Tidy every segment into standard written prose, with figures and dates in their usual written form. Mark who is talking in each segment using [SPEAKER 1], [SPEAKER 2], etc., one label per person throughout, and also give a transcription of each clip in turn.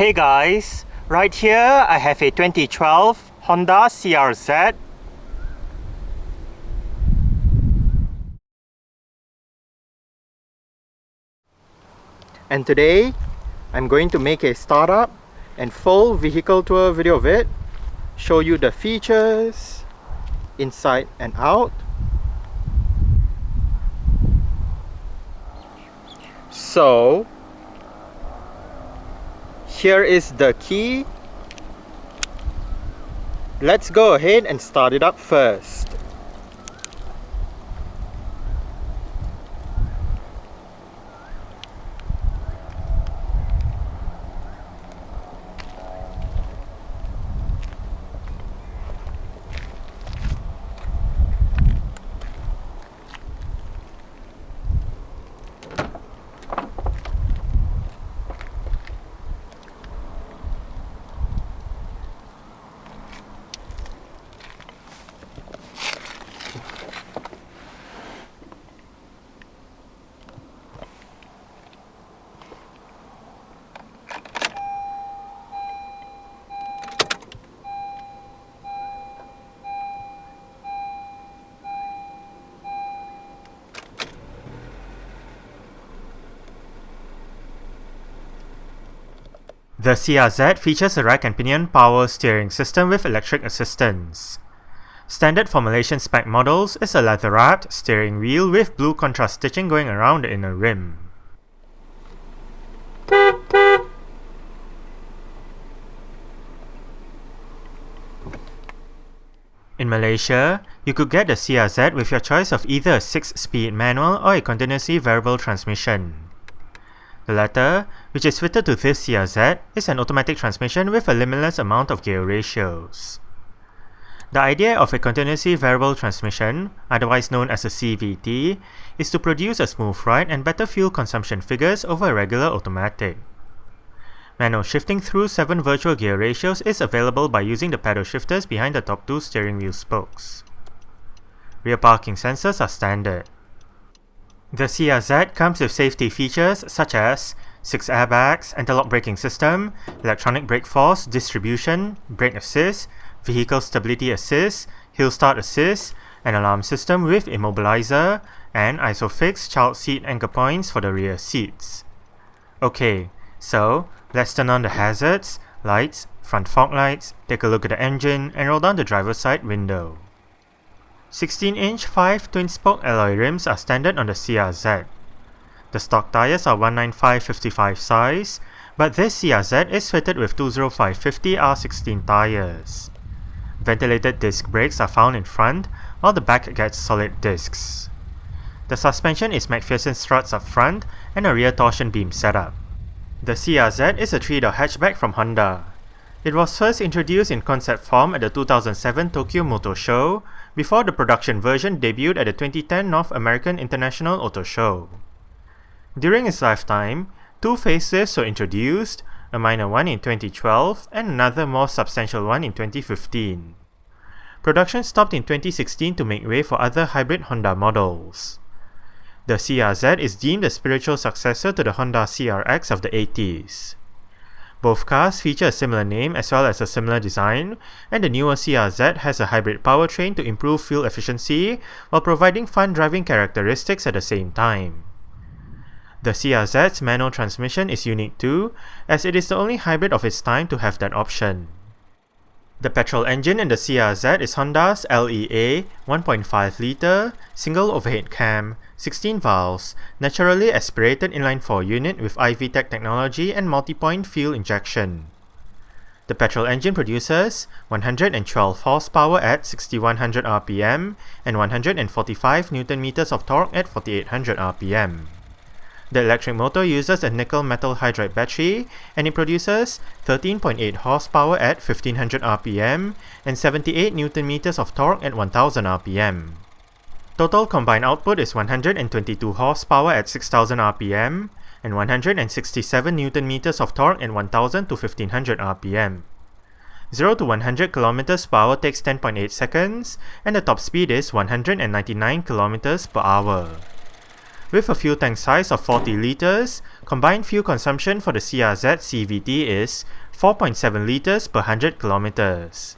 [SPEAKER 1] Hey guys, right here I have a 2012 Honda CRZ. And today I'm going to make a startup and full vehicle tour video of it, show you the features inside and out. So here is the key. Let's go ahead and start it up first. The CRZ features a rack and pinion power steering system with electric assistance. Standard formulation spec models is a leather-wrapped steering wheel with blue contrast stitching going around the inner rim. In Malaysia, you could get the CRZ with your choice of either a 6-speed manual or a continuously variable transmission. The latter, which is fitted to this CRZ, is an automatic transmission with a limitless amount of gear ratios. The idea of a continuously variable transmission, otherwise known as a CVT, is to produce a smooth ride and better fuel consumption figures over a regular automatic. Manual shifting through 7 virtual gear ratios is available by using the paddle shifters behind the top 2 steering wheel spokes. Rear parking sensors are standard. The CRZ comes with safety features such as 6 airbags, anti-lock braking system, electronic brake force distribution, brake assist, vehicle stability assist, hill start assist, an alarm system with immobilizer, and ISOFIX child seat anchor points for the rear seats. Okay, so let's turn on the hazards, lights, front fog lights, take a look at the engine, and roll down the driver's side window. 16-inch 5 twin-spoke alloy rims are standard on the CRZ. The stock tires are 195/55 size, but this CRZ is fitted with 205/50 R16 tires. Ventilated disc brakes are found in front, while the back gets solid discs. The suspension is McPherson struts up front and a rear torsion beam setup. The CRZ is a 3-door hatchback from Honda. It was first introduced in concept form at the 2007 Tokyo Motor Show, before the production version debuted at the 2010 North American International Auto Show. During its lifetime, 2 facelifts were introduced, a minor one in 2012 and another more substantial one in 2015. Production stopped in 2016 to make way for other hybrid Honda models. The CRZ is deemed a spiritual successor to the Honda CRX of the 80s. Both cars feature a similar name as well as a similar design, and the newer CRZ has a hybrid powertrain to improve fuel efficiency while providing fun driving characteristics at the same time. The CRZ's manual transmission is unique too, as it is the only hybrid of its time to have that option. The petrol engine in the CRZ is Honda's LEA 1.5-litre, single overhead cam, 16 valves, naturally aspirated inline-4 unit with iVTEC technology and multi-point fuel injection. The petrol engine produces 112 horsepower at 6100 rpm and 145 Nm of torque at 4800 rpm. The electric motor uses a nickel metal hydride battery, and it produces 13.8 horsepower at 1500 rpm and 78 Nm of torque at 1000 rpm. Total combined output is 122 horsepower at 6000 rpm and 167 Nm of torque at 1000 to 1500 rpm. 0 to 100 km per hour takes 10.8 seconds, and the top speed is 199 km per hour. With a fuel tank size of 40 liters, combined fuel consumption for the CRZ CVT is 4.7 liters per 100 kilometers.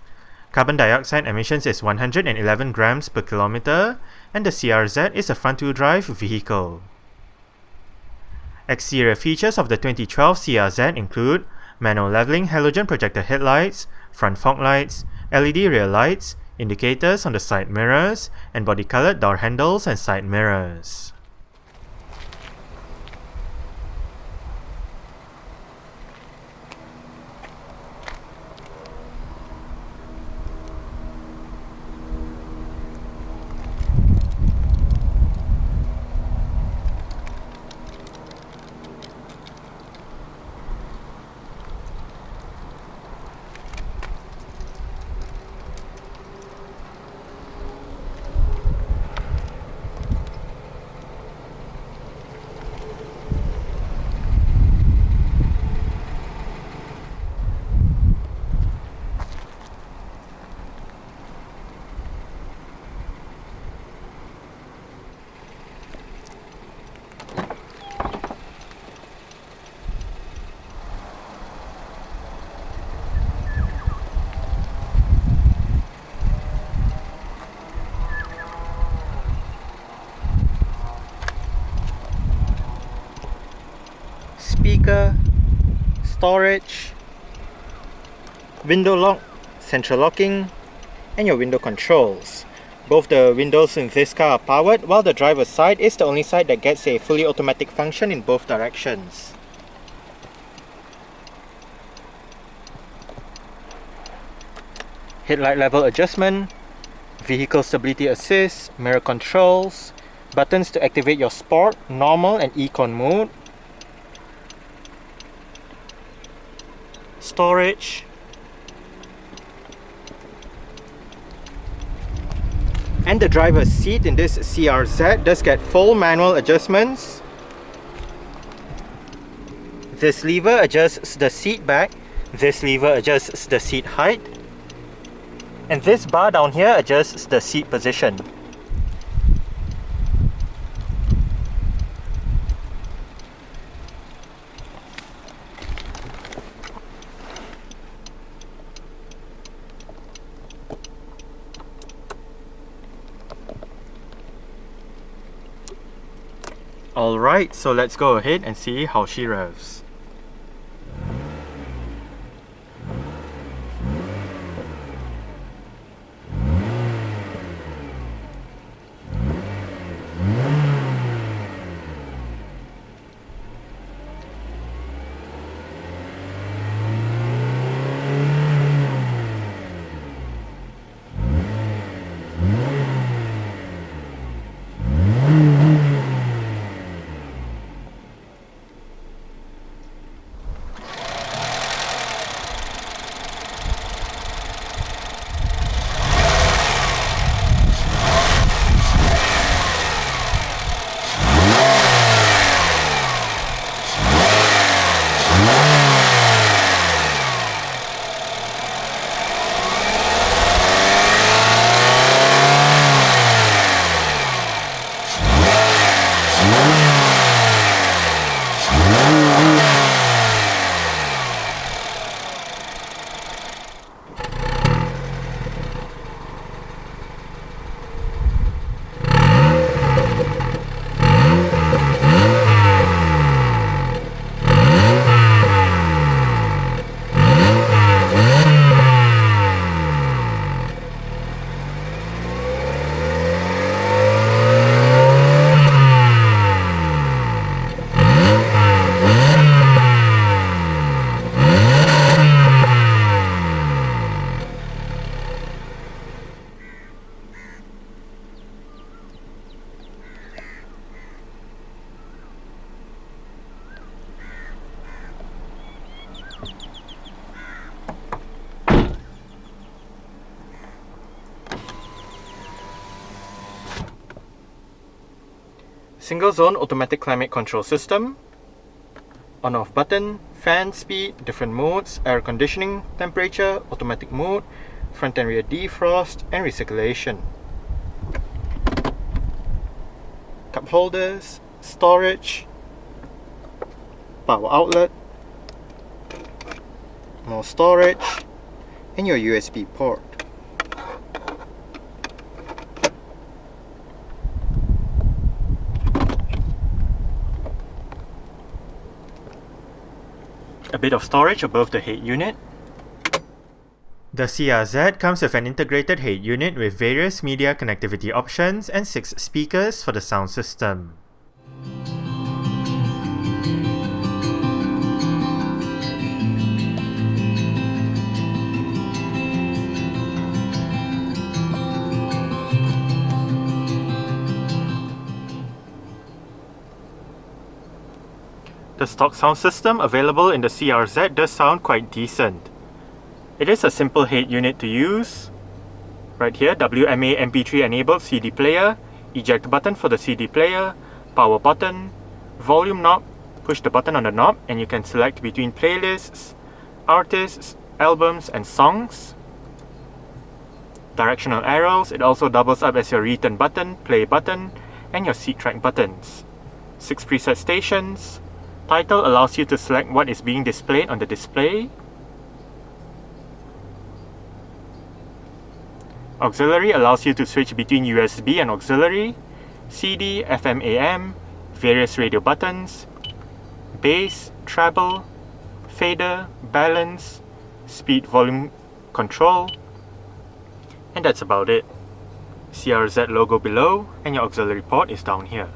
[SPEAKER 1] Carbon dioxide emissions is 111 grams per kilometer, and the CRZ is a front-wheel drive vehicle. Exterior features of the 2012 CRZ include manual leveling halogen projector headlights, front fog lights, LED rear lights, indicators on the side mirrors, and body-colored door handles and side mirrors. Speaker, storage, window lock, central locking, and your window controls. Both the windows in this car are powered, while the driver's side is the only side that gets a fully automatic function in both directions. Headlight level adjustment, vehicle stability assist, mirror controls, buttons to activate your sport, normal and econ mode, storage, and the driver's seat in this CRZ does get full manual adjustments. This lever adjusts the seat back, this lever adjusts the seat height, and this bar down here adjusts the seat position. Alright, so let's go ahead and see how she revs. Single zone automatic climate control system, on off button, fan speed, different modes, air conditioning, temperature, automatic mode, front and rear defrost, and recirculation. Cup holders, storage, power outlet, more storage, and your USB port. A bit of storage above the head unit. The CRZ comes with an integrated head unit with various media connectivity options and 6 speakers for the sound system. The stock sound system available in the CRZ does sound quite decent. It is a simple head unit to use. Right here, WMA MP3 enabled CD player, eject button for the CD player, power button, volume knob, push the button on the knob and you can select between playlists, artists, albums and songs. Directional arrows, it also doubles up as your return button, play button, and your seat track buttons. 6 preset stations. Title allows you to select what is being displayed on the display. Auxiliary allows you to switch between USB and auxiliary, CD, FM, AM, various radio buttons, bass, treble, fader, balance, speed, volume control, and that's about it. CRZ logo below and your auxiliary port is down here.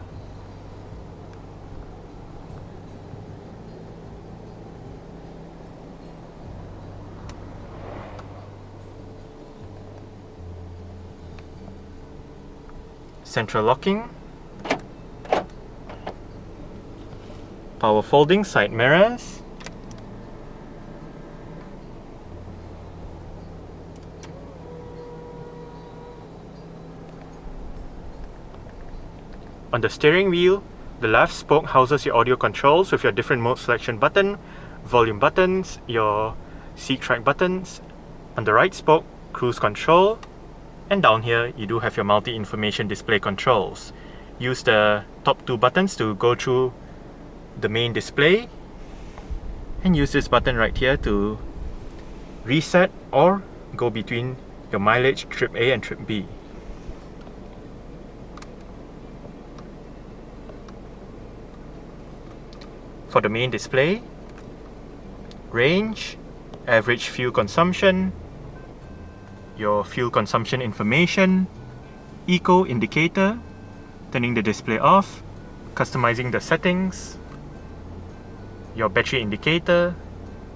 [SPEAKER 1] Central locking, power folding side mirrors, on the steering wheel, the left spoke houses your audio controls with your different mode selection button, volume buttons, your seat track buttons. On the right spoke, cruise control. And down here, you do have your multi-information display controls. Use the top 2 buttons to go through the main display. And use this button right here to reset or go between your mileage, trip A and trip B. For the main display, range, average fuel consumption, your fuel consumption information, eco indicator, turning the display off, customizing the settings, your battery indicator,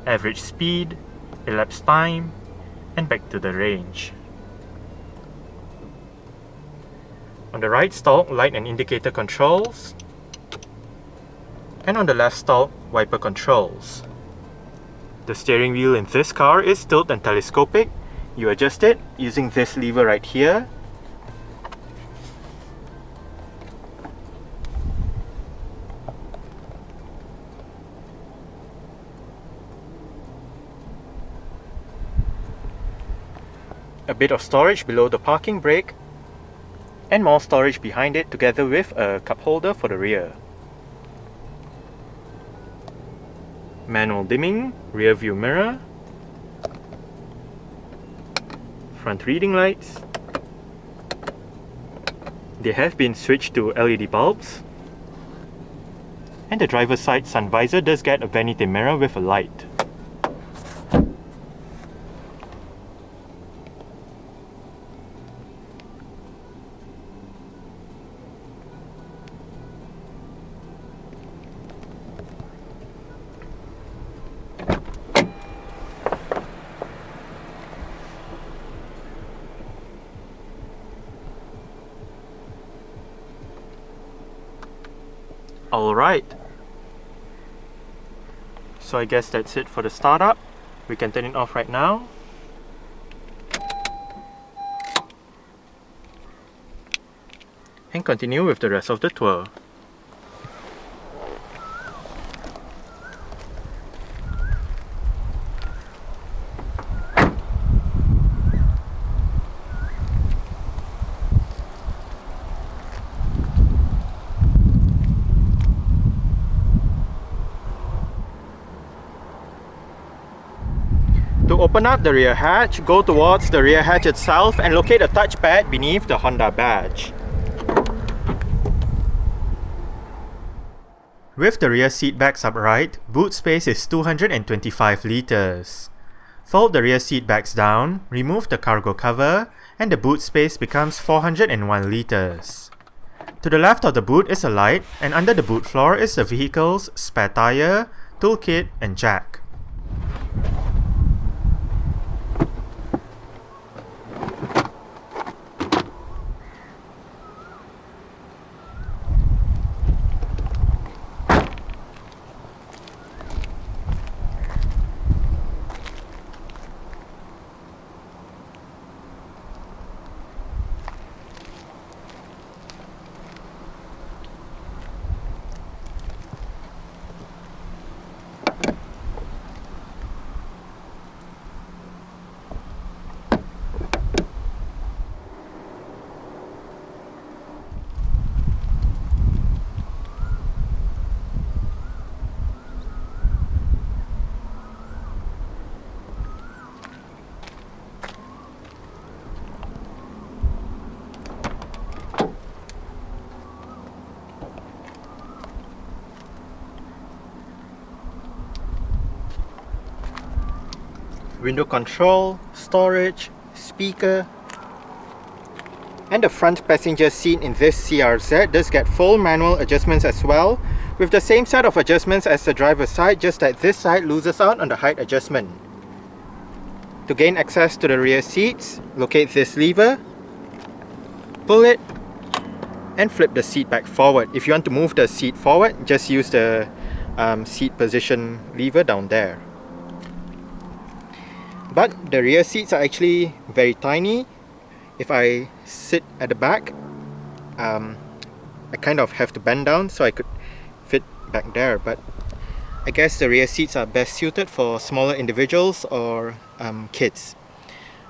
[SPEAKER 1] average speed, elapsed time, and back to the range. On the right stalk, light and indicator controls, and on the left stalk, wiper controls. The steering wheel in this car is tilt and telescopic. You adjust it using this lever right here. A bit of storage below the parking brake and more storage behind it together with a cup holder for the rear. Manual dimming, rear view mirror, front reading lights. They have been switched to LED bulbs. And the driver's side sun visor does get a vanity mirror with a light. Alright, so I guess that's it for the startup. We can turn it off right now. And continue with the rest of the tour. open up the rear hatch, go towards the rear hatch itself and locate a touchpad beneath the Honda badge. With the rear seat backs upright, boot space is 225 liters. Fold the rear seat backs down, remove the cargo cover, and the boot space becomes 401 liters. To the left of the boot is a light, and under the boot floor is the vehicle's spare tire, toolkit, and jack. Window control, storage, speaker, and the front passenger seat in this CRZ does get full manual adjustments as well, with the same set of adjustments as the driver's side, just that this side loses out on the height adjustment. To gain access to the rear seats, locate this lever, pull it, and flip the seat back forward. If you want to move the seat forward, just use the seat position lever down there. But the rear seats are actually very tiny. If I sit at the back, I kind of have to bend down so I could fit back there. But I guess the rear seats are best suited for smaller individuals or kids.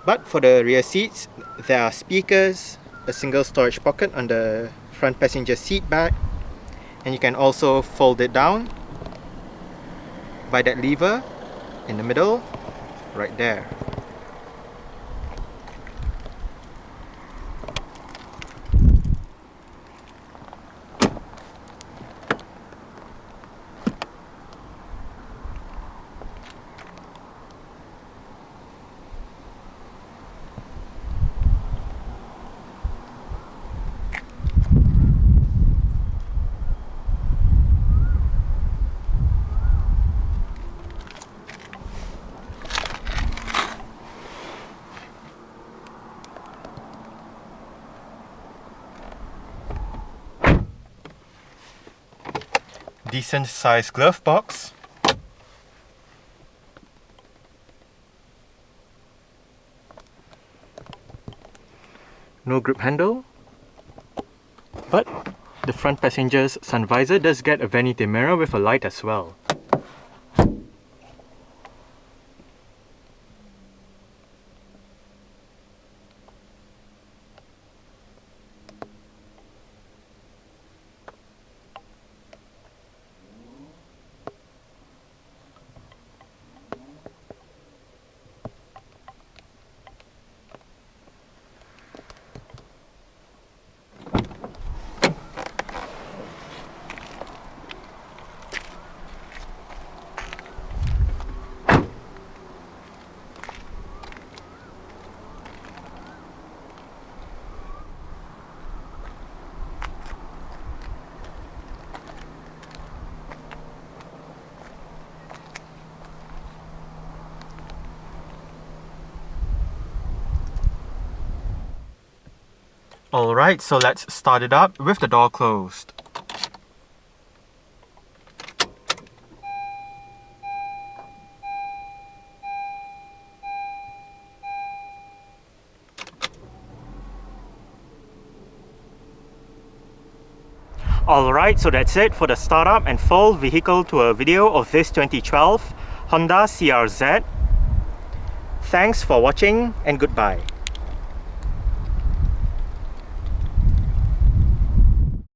[SPEAKER 1] But for the rear seats, there are speakers, a single storage pocket on the front passenger seat back, and you can also fold it down by that lever in the middle, right there. Decent sized glove box, no grip handle, but the front passenger's sun visor does get a vanity mirror with a light as well. Alright, so let's start it up with the door closed. Alright, so that's it for the startup and full vehicle tour video of this 2012 Honda CRZ. Thanks for watching and goodbye.